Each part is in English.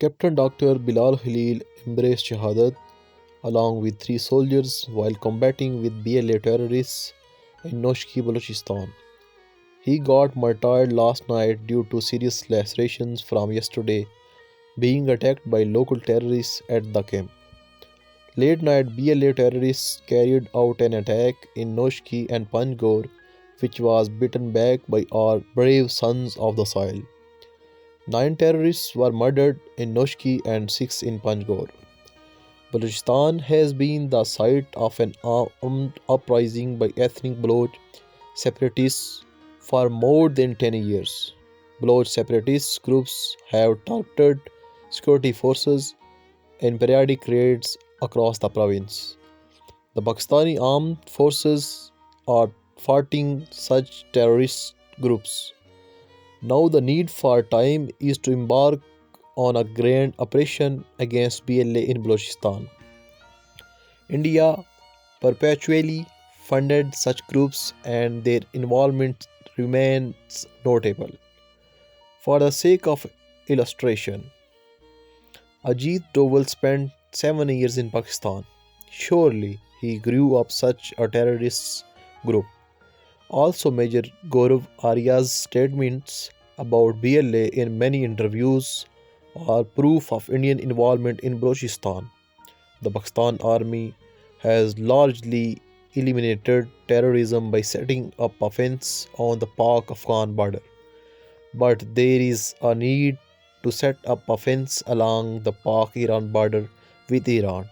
Captain Dr Bilal Khalil embraced shahadat along with three soldiers while combating with BLA terrorists in Noshki Balochistan. He got martyred last night due to serious lacerations from yesterday being attacked by local terrorists at the camp. Late night BLA terrorists carried out an attack in Noshki and Panjgor, which was beaten back by our brave sons of the soil. Nine terrorists were murdered in Noshki and six in Panjgor. Baluchistan has been the site of an armed uprising by ethnic Baloch separatists for more than 10 years. Baloch separatist groups have targeted security forces in periodic raids across the province. The Pakistani armed forces are fighting such terrorist groups. Now the need for time is to embark on a grand operation against BLA in Balochistan. India perpetually funded such groups and their involvement remains notable. For the sake of illustration, Ajeet Doval spent 7 years in Pakistan. Surely he grew up such a terrorist group. Also, Major Gaurav Arya's statements about BLA in many interviews are proof of Indian involvement in Balochistan. The Pakistan army has largely eliminated terrorism by setting up a fence on the Pak-Afghan border. But there is a need to set up a fence along the Pak-Iran border with Iran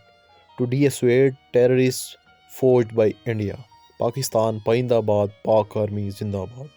to dissuade terrorists forged by India. Pakistan Paindabad Pak Army Zindabad.